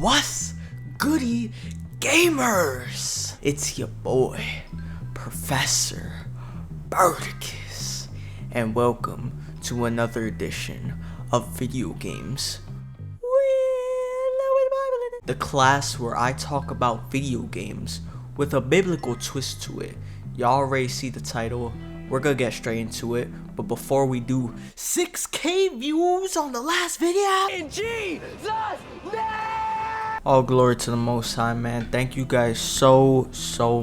What's goody gamers? It's your boy, Professor Berticus, and welcome to another edition of Video Games. The class where I talk about video games with a biblical twist to it. Y'all already see the title. We're gonna get straight into it, but before we do, 6K views on the last video in Jesus' name! All glory to the Most High, man. Thank you guys so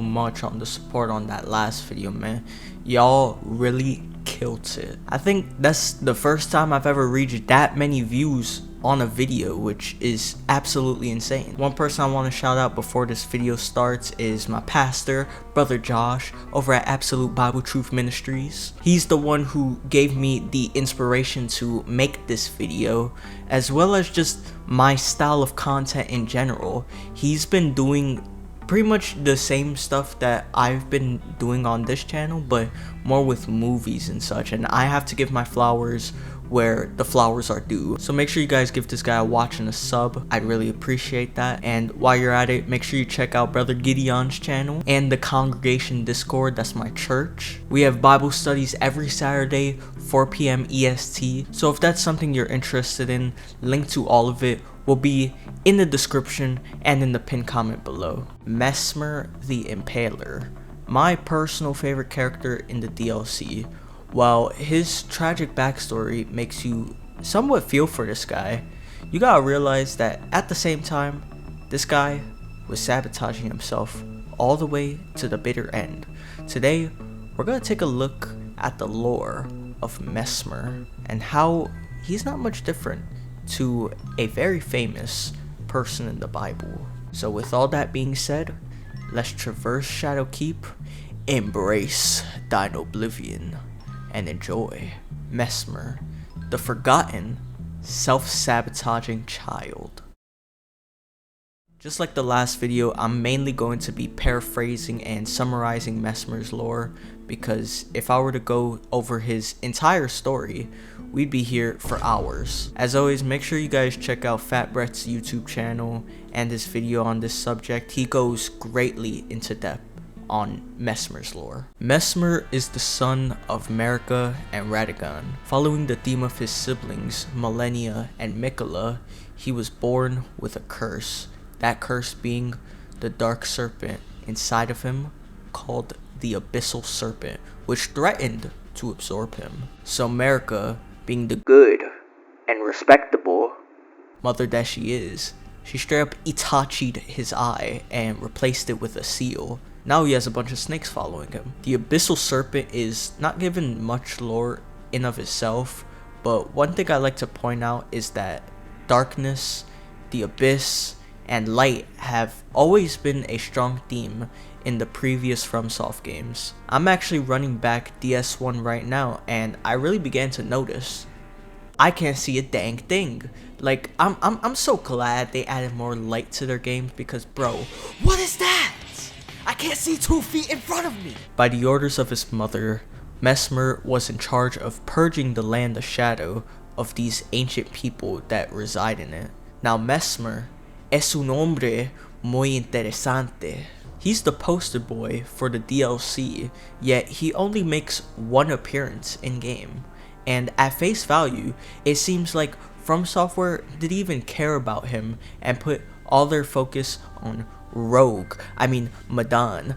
much on the support on that last video, man. Y'all really killed it. I think that's the first time I've ever reached that many views on a video, which is absolutely insane. One person I want to shout out before this video starts is my pastor, Brother Josh, over at Absolute Bible Truth Ministries. He's the one who gave me the inspiration to make this video, as well as just my style of content in general. He's been doing pretty much the same stuff that I've been doing on this channel, but more with movies and such, and I have to give my flowers where the flowers are due. So make sure you guys give this guy a watch and a sub. I'd really appreciate that. And while you're at it, make sure you check out Brother Gideon's channel and the Congregation Discord. That's my church. We have Bible studies every Saturday, 4 p.m. EST. So if that's something you're interested in, link to all of it will be in the description and in the pinned comment below. Messmer the Impaler, my personal favorite character in the DLC. While his tragic backstory makes you somewhat feel for this guy, you gotta realize that at the same time, this guy was sabotaging himself all the way to the bitter end. Today, we're gonna take a look at the lore of Messmer and how he's not much different to a very famous person in the Bible. So with all that being said, let's traverse Shadowkeep, embrace thine oblivion, and enjoy Messmer, the forgotten, self-sabotaging child. Just like the last video, I'm mainly going to be paraphrasing and summarizing Messmer's lore, because if I were to go over his entire story, we'd be here for hours. As always, make sure you guys check out Fat Brett's YouTube channel and his video on this subject. He goes greatly into depth on Messmer's lore. Messmer is the son of Marika and Radagon. Following the theme of his siblings, Millennia and Mikola, he was born with a curse. That curse being the dark serpent inside of him, called the Abyssal Serpent, which threatened to absorb him. So Marika, being the good and respectable mother that she is, she straight up Itachi'd his eye and replaced it with a seal. Now he has a bunch of snakes following him. The Abyssal Serpent is not given much lore in of itself, but one thing I like to point out is that darkness, the abyss, and light have always been a strong theme in the previous FromSoft games. I'm actually running back DS1 right now, and I really began to notice I can't see a dang thing. Like, I'm so glad they added more light to their games, because bro, what is that? I can't see 2 feet in front of me! By the orders of his mother, Messmer was in charge of purging the land of shadow of these ancient people that reside in it. Now Messmer es un hombre muy interesante. He's the poster boy for the DLC, yet he only makes one appearance in game. And at face value, it seems like From Software didn't even care about him and put all their focus on Rogue, Madan,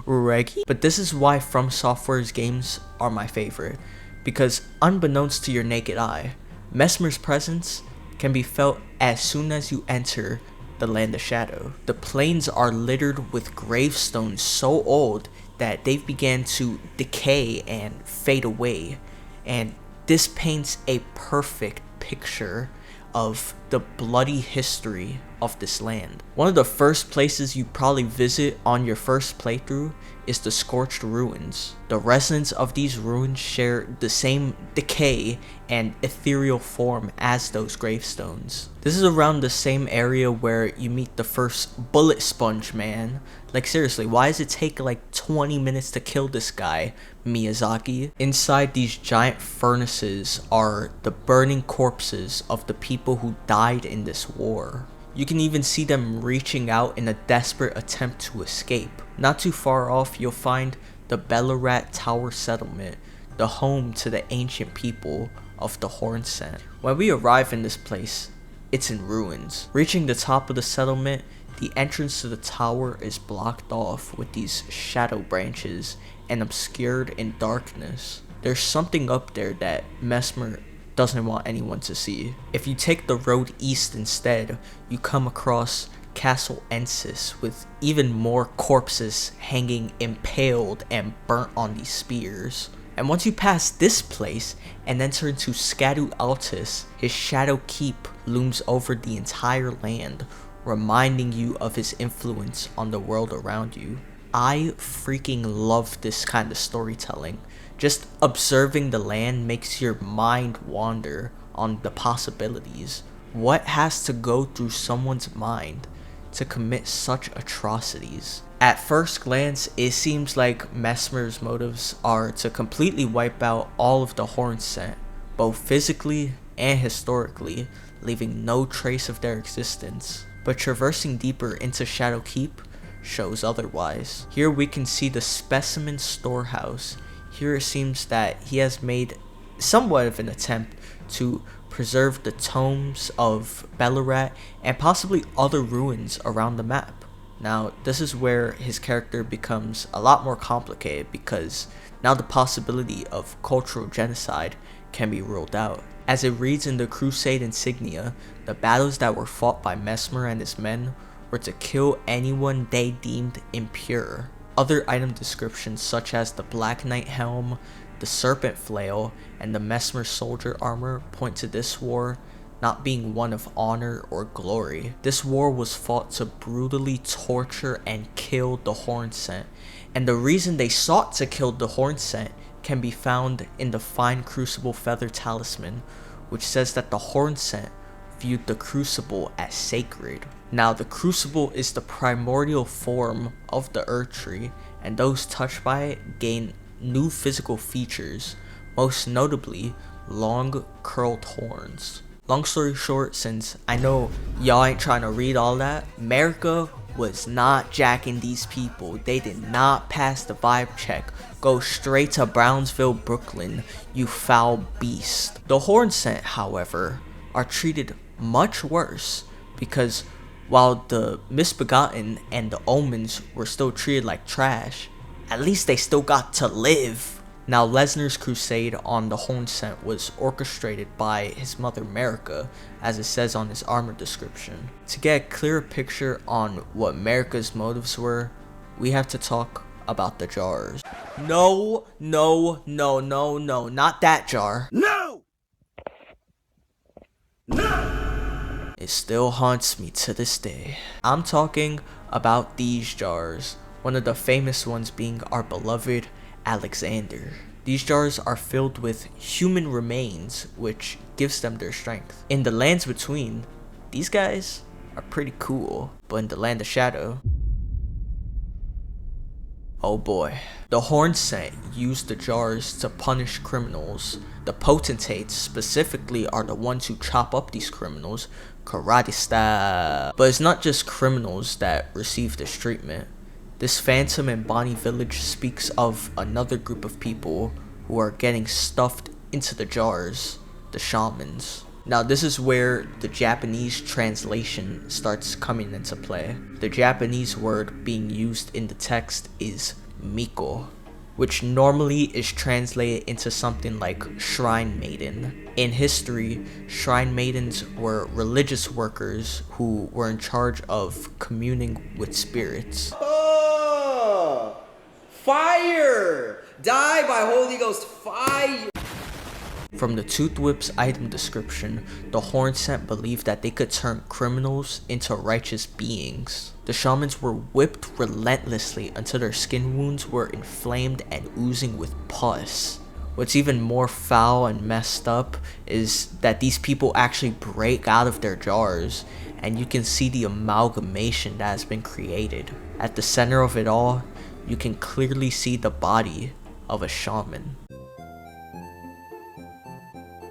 Reggie. But this is why From Software's games are my favorite, because unbeknownst to your naked eye, Messmer's presence can be felt as soon as you enter the Land of Shadow. The plains are littered with gravestones so old that they've began to decay and fade away, and this paints a perfect picture of the bloody history of this land. One of the first places you probably visit on your first playthrough is the Scorched Ruins. The residents of these ruins share the same decay and ethereal form as those gravestones. This is around the same area where you meet the first Bullet Sponge Man. Like seriously, why does it take like 20 minutes to kill this guy, Miyazaki? Inside these giant furnaces are the burning corpses of the people who died in this war. You can even see them reaching out in a desperate attempt to escape. Not too far off, you'll find the Bellarat Tower Settlement, the home to the ancient people of the Horn Scent. When we arrive in this place, it's in ruins. Reaching the top of the settlement, the entrance to the tower is blocked off with these shadow branches and obscured in darkness. There's something up there that Messmer doesn't want anyone to see. If you take the road east instead, you come across Castle Ensis with even more corpses hanging impaled and burnt on these spears. And once you pass this place and enter into Scadu Altus, his shadow keep looms over the entire land, reminding you of his influence on the world around you. I freaking love this kind of storytelling. Just observing the land makes your mind wander on the possibilities. What has to go through someone's mind to commit such atrocities? At first glance, it seems like Messmer's motives are to completely wipe out all of the Horn Scent, both physically and historically, leaving no trace of their existence. But traversing deeper into Shadow Keep shows otherwise. Here we can see the specimen storehouse. Here it seems that he has made somewhat of an attempt to preserve the tomes of Bellarat and possibly other ruins around the map. Now, this is where his character becomes a lot more complicated, because now the possibility of cultural genocide can be ruled out. As it reads in the Crusade insignia, the battles that were fought by Messmer and his men were to kill anyone they deemed impure. Other item descriptions such as the Black Knight helm, the Serpent Flail, and the Messmer soldier armor point to this war not being one of honor or glory. This war was fought to brutally torture and kill the Horn Scent, and the reason they sought to kill the Horn Scent can be found in the Fine Crucible Feather Talisman, which says that the Horn Scent viewed the Crucible as sacred. Now, the Crucible is the primordial form of the Earth Tree, and those touched by it gain new physical features, most notably long curled horns. Long story short, since I know y'all ain't trying to read all that, Marika was not jacking these people. They did not pass the vibe check. Go straight to Brownsville, Brooklyn, you foul beast. The Horn Scent, however, are treated much worse, because while the Misbegotten and the Omens were still treated like trash, at least they still got to live. Now, Lesnar's crusade on the Horn Scent was orchestrated by his mother Marika, as it says on his armor description. To get a clearer picture on what Marika's motives were, we have to talk about the jars. No, not that jar. No! No! It still haunts me to this day. I'm talking about these jars, one of the famous ones being our beloved Alexander. These jars are filled with human remains, which gives them their strength. In the lands between, these guys are pretty cool, but in the land of shadow, oh boy. The Horn Scent used the jars to punish criminals. The potentates specifically are the ones who chop up these criminals, karate style. But it's not just criminals that receive this treatment. This Phantom and Bonnie village speaks of another group of people who are getting stuffed into the jars, the shamans. Now, this is where the Japanese translation starts coming into play. The Japanese word being used in the text is Miko, which normally is translated into something like Shrine Maiden. In history, Shrine Maidens were religious workers who were in charge of communing with spirits. Fire! Die by Holy Ghost fire! From the Tooth Whip's item description, the Horn Scent believed that they could turn criminals into righteous beings. The shamans were whipped relentlessly until their skin wounds were inflamed and oozing with pus. What's even more foul and messed up is that these people actually break out of their jars, and you can see the amalgamation that has been created. At the center of it all, you can clearly see the body of a shaman.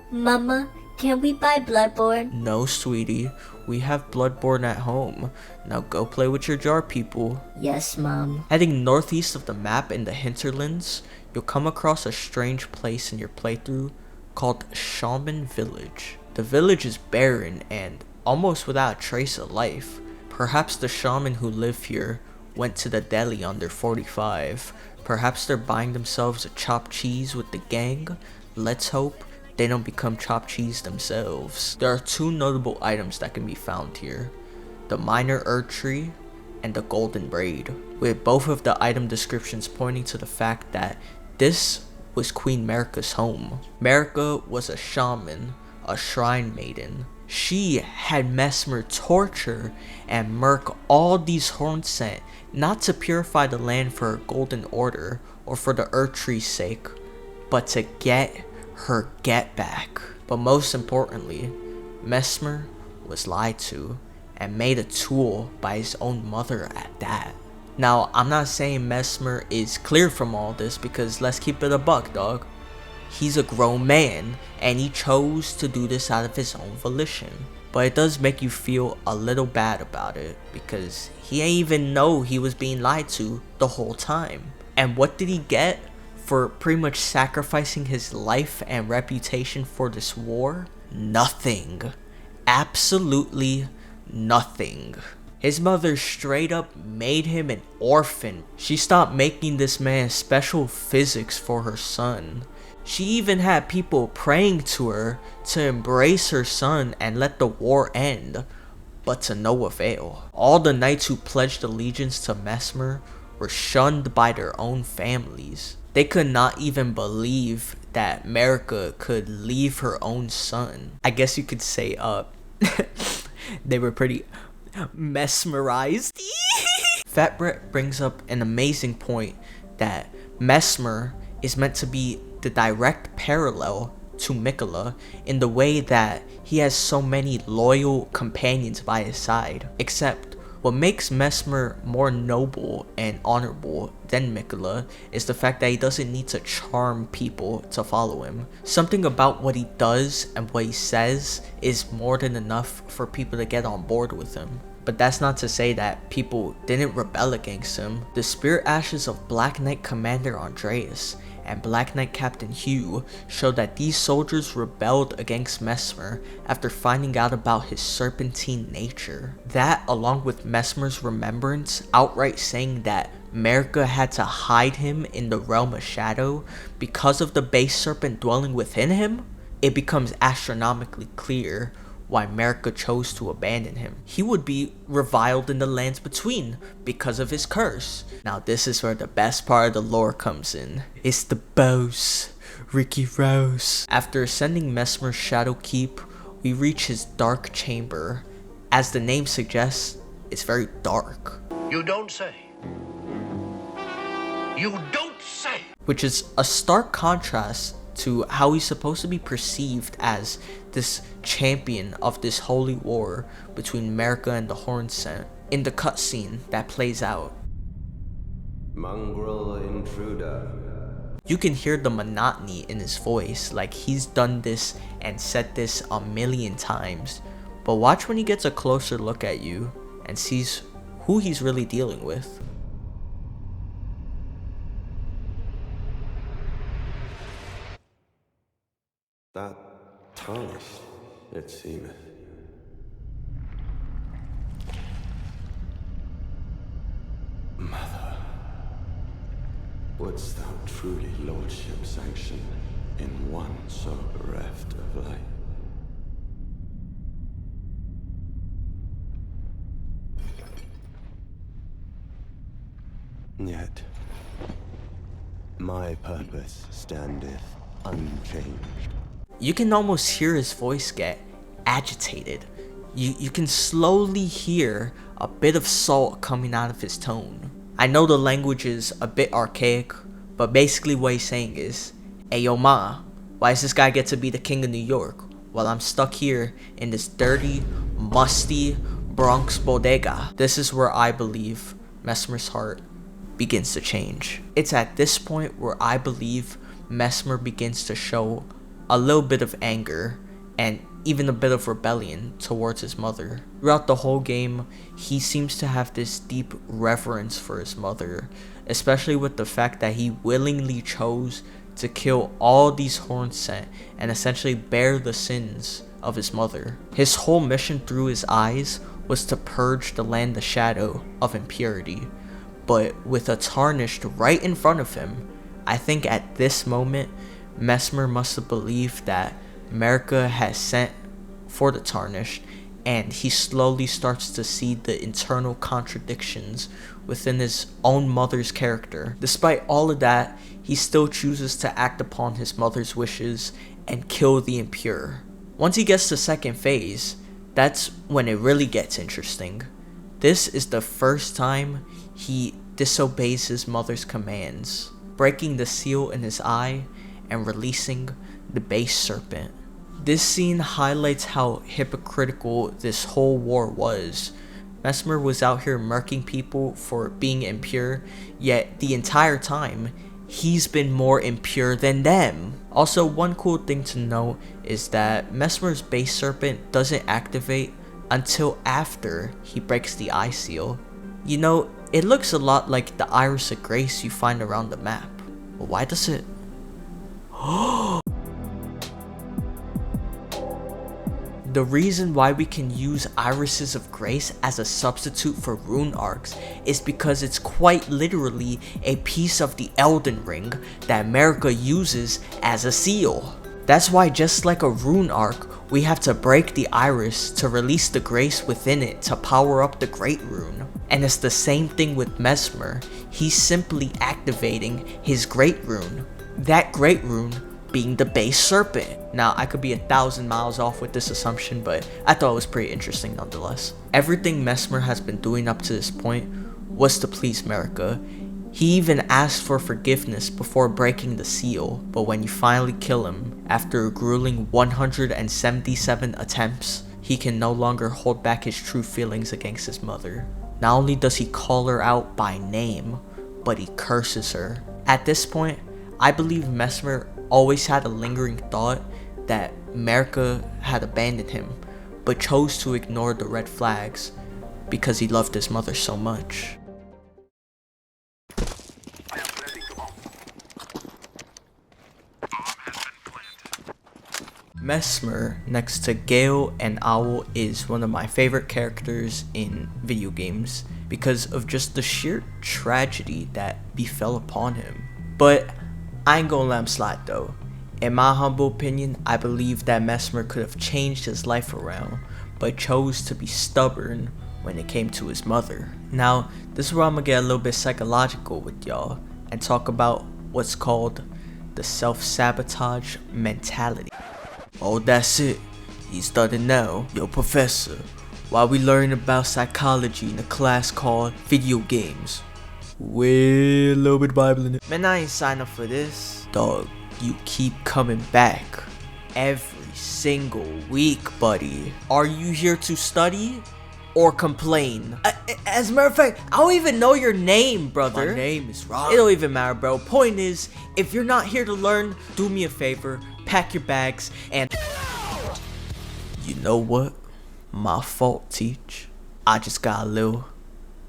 Mama, Can we buy Bloodborne? No, sweetie. We have Bloodborne at home. Now go play with your jar, people. Yes, Mom. Heading northeast of the map in the hinterlands, you'll come across a strange place in your playthrough called Shaman Village. The village is barren and almost without a trace of life. Perhaps the shaman who live here went to the deli on their 45. Perhaps they're buying themselves a chopped cheese with the gang. Let's hope they don't become chopped cheese themselves. There are two notable items that can be found here: the minor Erd tree and the golden braid, with both of the item descriptions pointing to the fact that this was Queen Marika's home. Marika was a shaman, a shrine maiden. She had Messmer torture and murk all these horns sent, not to purify the land for her golden order or for the Erd tree's sake, but to get her get back. But most importantly, Messmer was lied to and made a tool by his own mother at that. Now, I'm not saying Messmer is clear from all this, because let's keep it a buck, dog. He's a grown man and he chose to do this out of his own volition. But it does make you feel a little bad about it, because he ain't even know he was being lied to the whole time. And what did he get for pretty much sacrificing his life and reputation for this war? Nothing. Absolutely nothing. His mother straight up made him an orphan. She stopped making this man special physics for her son. She even had people praying to her to embrace her son and let the war end, but to no avail. All the knights who pledged allegiance to Messmer were shunned by their own families. They could not even believe that Marika could leave her own son. I guess you could say they were pretty mesmerized. Fat Brett brings up an amazing point, that Messmer is meant to be the direct parallel to Mikola in the way that he has so many loyal companions by his side. Except what makes Messmer more noble and honorable than Mikola is the fact that he doesn't need to charm people to follow him. Something about what he does and what he says is more than enough for people to get on board with him. But that's not to say that people didn't rebel against him. The spirit ashes of Black Knight Commander Andreas and Black Knight Captain Hugh show that these soldiers rebelled against Messmer after finding out about his serpentine nature. That, along with Messmer's remembrance outright saying that Marika had to hide him in the realm of shadow because of the base serpent dwelling within him, it becomes astronomically clear why Marika chose to abandon him. He would be reviled in the lands between because of his curse. Now this is where the best part of the lore comes in. It's the boss, Ricky Rose. After ascending Messmer's Shadow Keep, we reach his dark chamber. As the name suggests, it's very dark. You don't say. You don't say. Which is a stark contrast to how he's supposed to be perceived as this champion of this holy war between Marika and the Hornsent in the cutscene that plays out. Mongrel intruder. You can hear the monotony in his voice, like he's done this and said this a million times. But watch when he gets a closer look at you and sees who he's really dealing with. That tarnished, it seemeth. Mother, wouldst thou truly lordship sanction in one so bereft of light? Yet, my purpose standeth unchanged. You can almost hear his voice get agitated. You can slowly hear a bit of salt coming out of his tone. I know the language is a bit archaic, but basically what he's saying is, "Hey yo ma, why does this guy get to be the king of New York while I'm stuck here in this dirty, musty Bronx bodega?" This is where I believe Messmer's heart begins to change. It's at this point where I believe Messmer begins to show a little bit of anger and even a bit of rebellion towards his mother. Throughout the whole game, he seems to have this deep reverence for his mother, especially with the fact that he willingly chose to kill all these Hornsent and essentially bear the sins of his mother. His whole mission through his eyes was to purge the land of shadow of impurity, but with a tarnished right in front of him, I think at this moment, Messmer must have believed that Marika had sent for the tarnished, and he slowly starts to see the internal contradictions within his own mother's character. Despite all of that, he still chooses to act upon his mother's wishes and kill the impure. Once he gets to second phase, that's when it really gets interesting. This is the first time he disobeys his mother's commands, breaking the seal in his eye and releasing the base serpent. This scene highlights how hypocritical this whole war was. Messmer was out here murking people for being impure, yet the entire time, he's been more impure than them. Also, one cool thing to note is that Messmer's base serpent doesn't activate until after he breaks the eye seal. You know, it looks a lot like the Iris of Grace you find around the map. But why does it... The reason why we can use Irises of Grace as a substitute for rune arcs is because it's quite literally a piece of the Elden Ring that Marika uses as a seal. That's why, just like a rune arc, we have to break the iris to release the grace within it to power up the great rune. And it's the same thing with Messmer. He's simply activating his great rune. That great rune being the base serpent. Now, I could be 1,000 miles off with this assumption, but I thought it was pretty interesting nonetheless. Everything Messmer has been doing up to this point was to please Marika. He even asked for forgiveness before breaking the seal, but when you finally kill him, after a grueling 177 attempts, he can no longer hold back his true feelings against his mother. Not only does he call her out by name, but he curses her. At this point, I believe Messmer always had a lingering thought that Marika had abandoned him, but chose to ignore the red flags because he loved his mother so much. Messmer, next to Gale and Owl, is one of my favorite characters in video games because of just the sheer tragedy that befell upon him. But I ain't gonna let him slide though. In my humble opinion, I believe that Messmer could have changed his life around, but chose to be stubborn when it came to his mother. Now, this is where I'm gonna get a little bit psychological with y'all and talk about what's called the self-sabotage mentality. Oh, that's it. He started now. Yo, professor, why we learning about psychology in a class called video games? Well, a little bit of Bible in it. Man, I ain't signed up for this. Dog, you keep coming back every single week, buddy. Are you here to study or complain? As a matter of fact, I don't even know your name, brother. My name is Rob. It don't even matter, bro. Point is, if you're not here to learn, do me a favor. Pack your bags and... You know what? My fault, Teach. I just got a little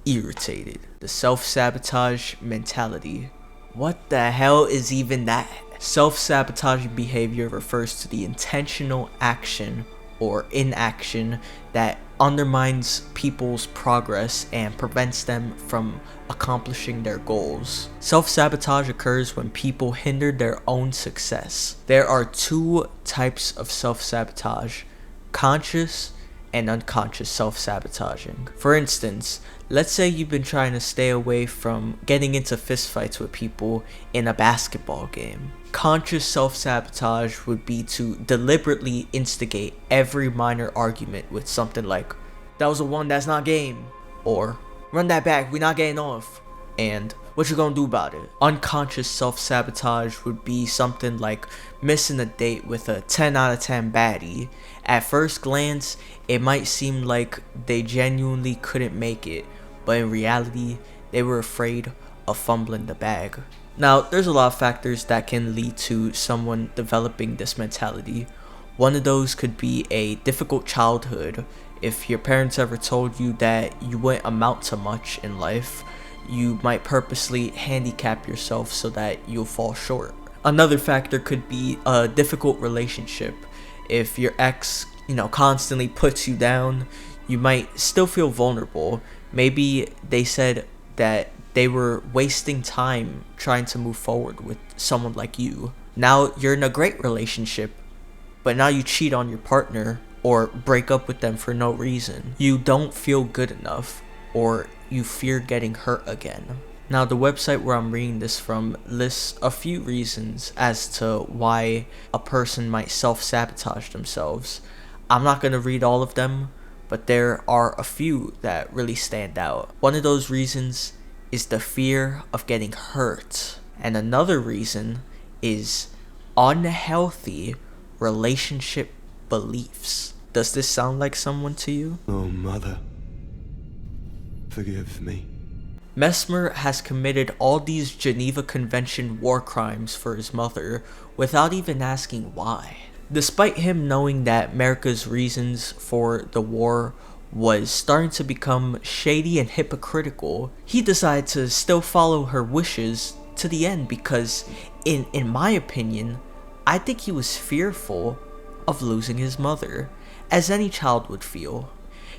irritated. The self-sabotage mentality. What the hell is even that? Self-sabotaging behavior refers to the intentional action or inaction that undermines people's progress and prevents them from accomplishing their goals. Self-sabotage occurs when people hinder their own success. There are two types of self-sabotage: conscious and unconscious self-sabotaging. For instance, let's say you've been trying to stay away from getting into fistfights with people in a basketball game. Conscious self-sabotage would be to deliberately instigate every minor argument with something like, "That was a one, that's not game," or "Run that back, we not getting off," and "What you gonna do about it?" Unconscious self-sabotage would be something like missing a date with a 10 out of 10 baddie. At first glance, it might seem like they genuinely couldn't make it, but in reality, they were afraid of fumbling the bag. Now, there's a lot of factors that can lead to someone developing this mentality. One of those could be a difficult childhood. If your parents ever told you that you wouldn't amount to much in life, you might purposely handicap yourself so that you'll fall short. Another factor could be a difficult relationship. If your ex, constantly puts you down, you might still feel vulnerable. Maybe they said that they were wasting time trying to move forward with someone like you. Now you're in a great relationship, but now you cheat on your partner or break up with them for no reason. You don't feel good enough, or you fear getting hurt again. Now the website where I'm reading this from lists a few reasons as to why a person might self-sabotage themselves. I'm not going to read all of them, but there are a few that really stand out. One of those reasons is the fear of getting hurt. And another reason is unhealthy relationship beliefs. Does this sound like someone to you? Oh, Mother, forgive me. Messmer has committed all these Geneva Convention war crimes for his mother without even asking why. Despite him knowing that Marika's reasons for the war was starting to become shady and hypocritical, he decided to still follow her wishes to the end because, in my opinion, I think he was fearful of losing his mother, as any child would feel.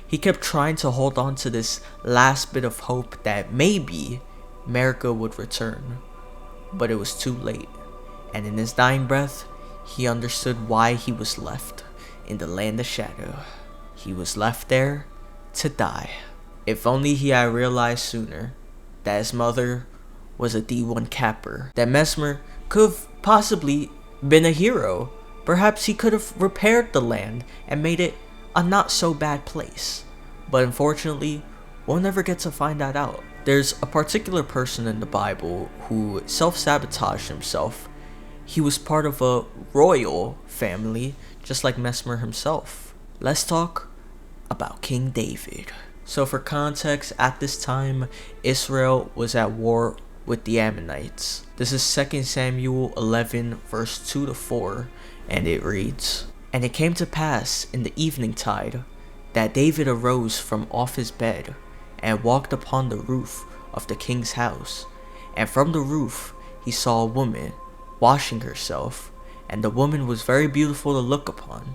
He kept trying to hold on to this last bit of hope that maybe Marika would return, but it was too late, and in his dying breath, he understood why he was left in the land of shadow. He was left there to die. If only he had realized sooner that his mother was a D1 capper, that Messmer could have possibly been a hero. Perhaps he could have repaired the land and made it a not so bad place. But unfortunately, we'll never get to find that out. There's a particular person in the Bible who self-sabotaged himself. He was part of a royal family, just like Messmer himself. Let's talk about King David. So for context, at this time, Israel was at war with the Ammonites. This is 2 Samuel 11 verse 2 to 4, and it reads, "And it came to pass in the evening tide, that David arose from off his bed, and walked upon the roof of the king's house. And from the roof he saw a woman washing herself, and the woman was very beautiful to look upon.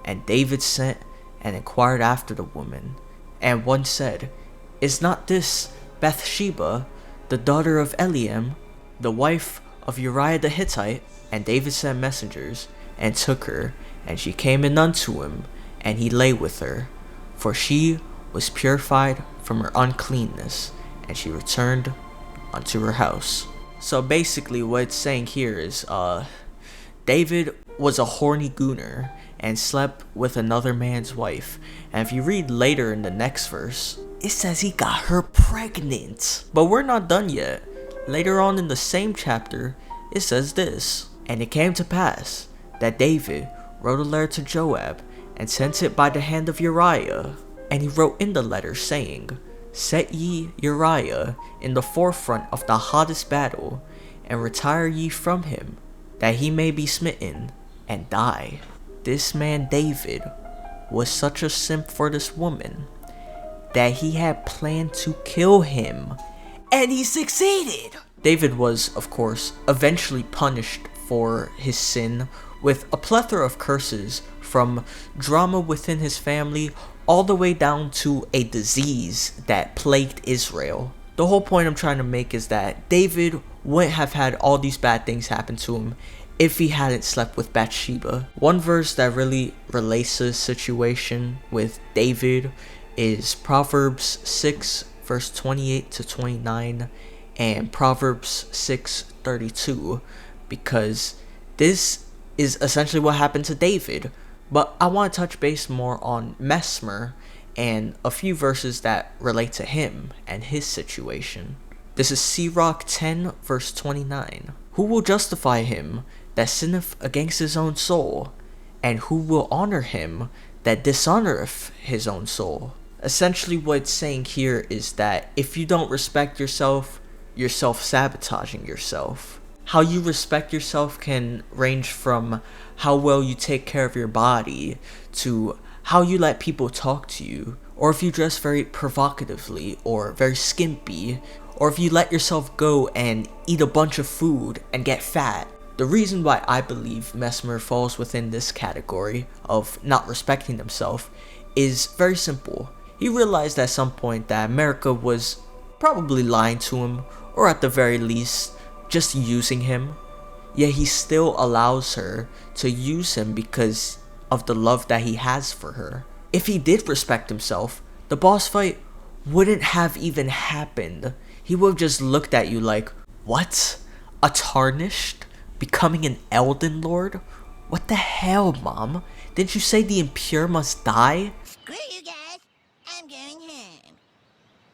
And David sent and inquired after the woman. And one said, Is not this Bathsheba, the daughter of Eliam, the wife of Uriah the Hittite? And David sent messengers, and took her, and she came in unto him, and he lay with her, for she was purified from her uncleanness, and she returned unto her house." So basically what it's saying here is, David was a horny gooner, and slept with another man's wife. And if you read later in the next verse, it says he got her pregnant. But we're not done yet. Later on in the same chapter, it says this, "And it came to pass that David wrote a letter to Joab, and sent it by the hand of Uriah. And he wrote in the letter, saying, Set ye Uriah in the forefront of the hottest battle, and retire ye from him, that he may be smitten, and die." This man David was such a simp for this woman, that he had planned to kill him, and he succeeded! David was, of course, eventually punished for his sin with a plethora of curses, from drama within his family all the way down to a disease that plagued Israel. The whole point I'm trying to make is that David wouldn't have had all these bad things happen to him if he hadn't slept with Bathsheba. One verse that really relates to this situation with David is Proverbs 6 verse 28 to 29 and Proverbs 6:32, because this is essentially what happened to David. But I want to touch base more on Messmer and a few verses that relate to him and his situation. This is Sirach 10 verse 29. "Who will justify him that sinneth against his own soul? And who will honor him that dishonoreth his own soul?" Essentially what it's saying here is that if you don't respect yourself, you're self-sabotaging yourself. How you respect yourself can range from how well you take care of your body to how you let people talk to you, or if you dress very provocatively or very skimpy, or if you let yourself go and eat a bunch of food and get fat. The reason why I believe Messmer falls within this category of not respecting himself is very simple. He realized at some point that Marika was probably lying to him, or at the very least, just using him. Yet he still allows her to use him because of the love that he has for her. If he did respect himself, the boss fight wouldn't have even happened. He would have just looked at you like, what? A tarnished? Becoming an Elden Lord? What the hell, Mom? Didn't you say the impure must die? Screw you guys, I'm going home.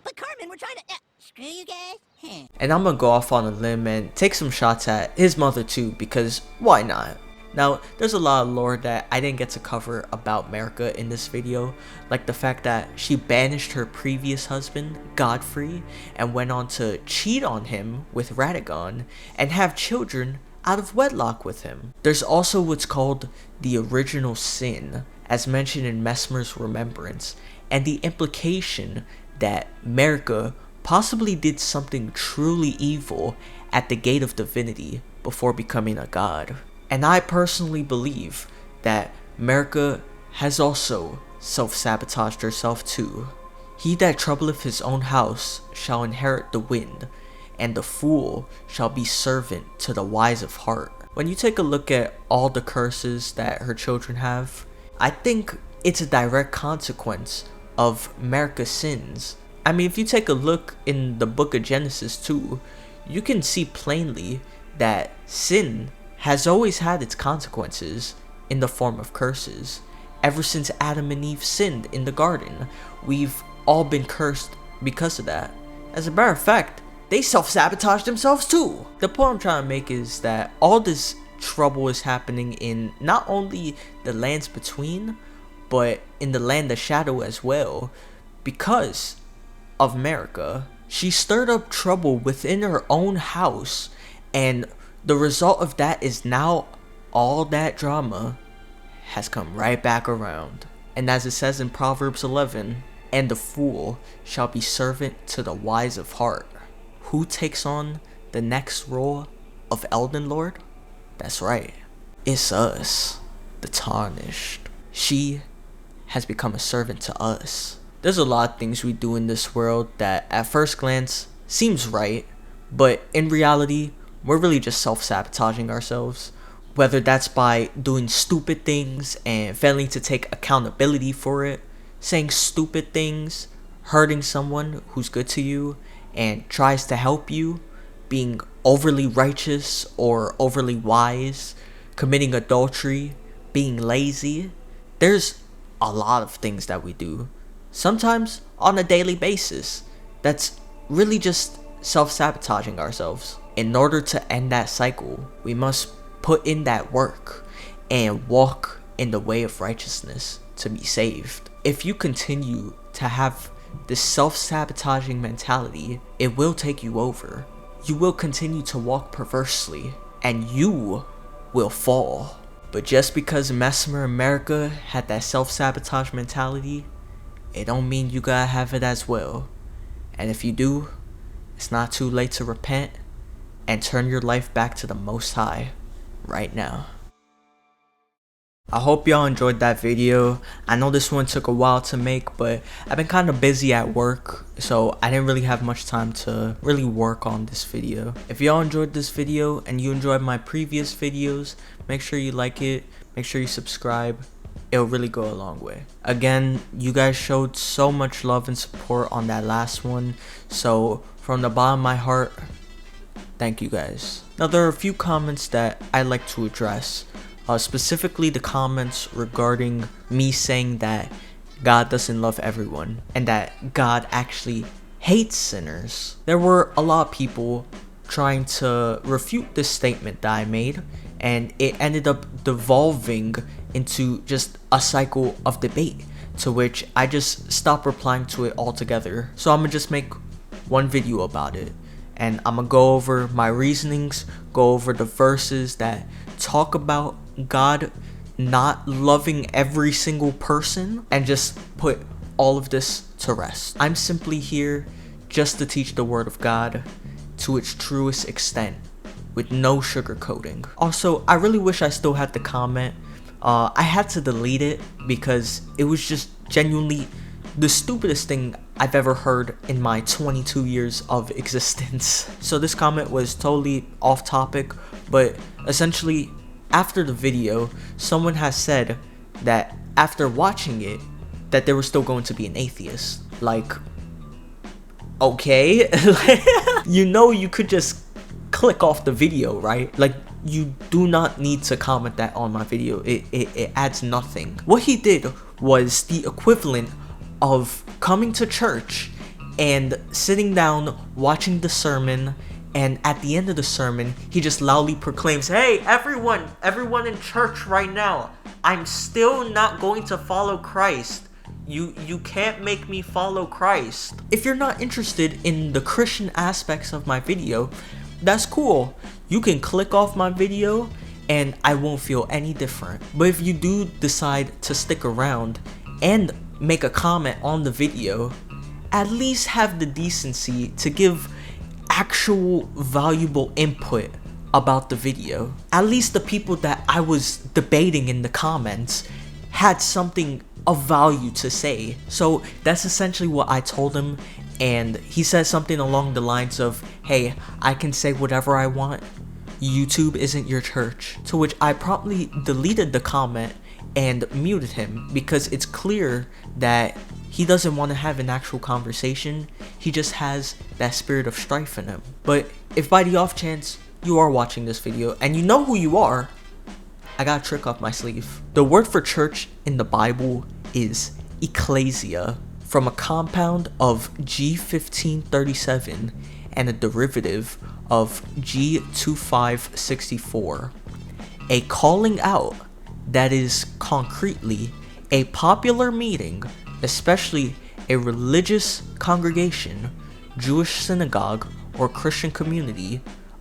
But Carmen, we're trying to... screw you guys, And I'm gonna go off on a limb and take some shots at his mother too, because why not? Now, there's a lot of lore that I didn't get to cover about Marika in this video, like the fact that she banished her previous husband, Godfrey, and went on to cheat on him with Radagon, and have children out of wedlock with him. There's also what's called the original sin, as mentioned in Messmer's remembrance, and the implication that Marika possibly did something truly evil at the gate of divinity before becoming a god. And I personally believe that Marika has also self-sabotaged herself too. He that troubleth his own house shall inherit the wind, and the fool shall be servant to the wise of heart. When you take a look at all the curses that her children have, I think it's a direct consequence of Marika's sins. I mean, if you take a look in the book of Genesis too, you can see plainly that sin has always had its consequences in the form of curses. Ever since Adam and Eve sinned in the garden, we've all been cursed because of that. As a matter of fact, they self-sabotaged themselves too. The point I'm trying to make is that all this trouble is happening in not only the lands between, but in the land of shadow as well, because of Marika. She stirred up trouble within her own house, and the result of that is now all that drama has come right back around. And as it says in Proverbs 11, and the fool shall be servant to the wise of heart. Who takes on the next role of Elden Lord? That's right, it's us, the Tarnished. She has become a servant to us. There's a lot of things we do in this world that at first glance seems right, but in reality, we're really just self-sabotaging ourselves. Whether that's by doing stupid things and failing to take accountability for it, saying stupid things, hurting someone who's good to you and tries to help you, being overly righteous or overly wise, committing adultery, being lazy. There's a lot of things that we do, sometimes on a daily basis, that's really just self-sabotaging ourselves. In order to end that cycle, we must put in that work and walk in the way of righteousness to be saved. If you continue to have this self-sabotaging mentality, it will take you over. You will continue to walk perversely, and you will fall. But just because Messmer and Marika had that self-sabotage mentality, it don't mean you gotta have it as well. And if you do, it's not too late to repent and turn your life back to the Most High right now. I hope y'all enjoyed that video. I know this one took a while to make, but I've been kind of busy at work, so I didn't really have much time to really work on this video. If y'all enjoyed this video and you enjoyed my previous videos, make sure you like it, make sure you subscribe. It'll really go a long way. Again, you guys showed so much love and support on that last one, so from the bottom of my heart, thank you guys. Now there are a few comments that I'd like to address. Specifically the comments regarding me saying that God doesn't love everyone and that God actually hates sinners. There were a lot of people trying to refute this statement that I made, and it ended up devolving into just a cycle of debate, to which I just stopped replying to it altogether. So I'm gonna just make one video about it, and I'm gonna go over my reasonings, go over the verses that talk about God not loving every single person, and just put all of this to rest. I'm simply here just to teach the word of God to its truest extent, with no sugarcoating. Also, I really wish I still had the comment. I had to delete it because it was just genuinely the stupidest thing I've ever heard in my 22 years of existence. So this comment was totally off topic, but essentially after the video, someone has said that after watching it, that there was still going to be an atheist. Like, okay. You know, you could just click off the video, right? Like, you do not need to comment that on my video. It adds nothing. What he did was the equivalent of coming to church and sitting down watching the sermon, and at the end of the sermon he just loudly proclaims, "Hey everyone in church right now, I'm still not going to follow Christ. You can't make me follow Christ." If you're not interested in the Christian aspects of my video, that's cool. You can click off my video and I won't feel any different. But if you do decide to stick around and make a comment on the video, at least have the decency to give actual valuable input about the video. At least the people that I was debating in the comments had something of value to say. So that's essentially what I told him, and he said something along the lines of, "Hey, I can say whatever I want. YouTube isn't your church." To which I promptly deleted the comment and muted him, because it's clear that he doesn't want to have an actual conversation. He just has that spirit of strife in him. But if by the off chance you are watching this video and you know who you are, I got a trick up my sleeve. The word for church in the Bible is ecclesia, from a compound of G1537 and a derivative of G2564. A calling out that is concretely a popular meeting, especially a religious congregation, Jewish synagogue, or Christian community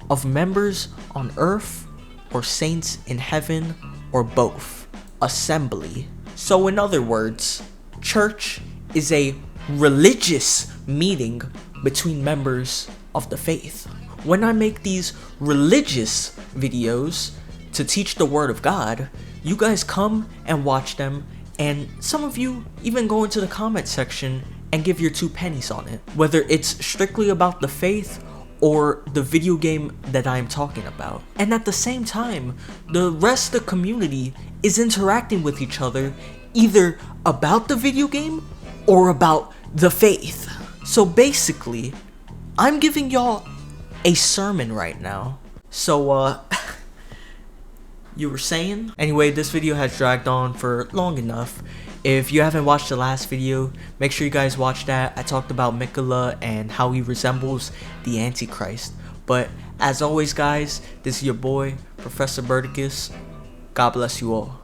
of members on earth or saints in heaven, or both. Assembly. So in other words, church is a religious meeting between members of the faith. When I make these religious videos to teach the word of God, you guys come and watch them, and some of you even go into the comment section and give your 2 pennies on it, whether it's strictly about the faith or the video game that I'm talking about. And at the same time, the rest of the community is interacting with each other, either about the video game or about the faith. So basically, I'm giving y'all a sermon right now. So you were saying? Anyway, this video has dragged on for long enough. If you haven't watched the last video, make sure you guys watch that. I talked about Mikola and how he resembles the Antichrist. But as always guys, this is your boy, Professor Berticus. God bless you all.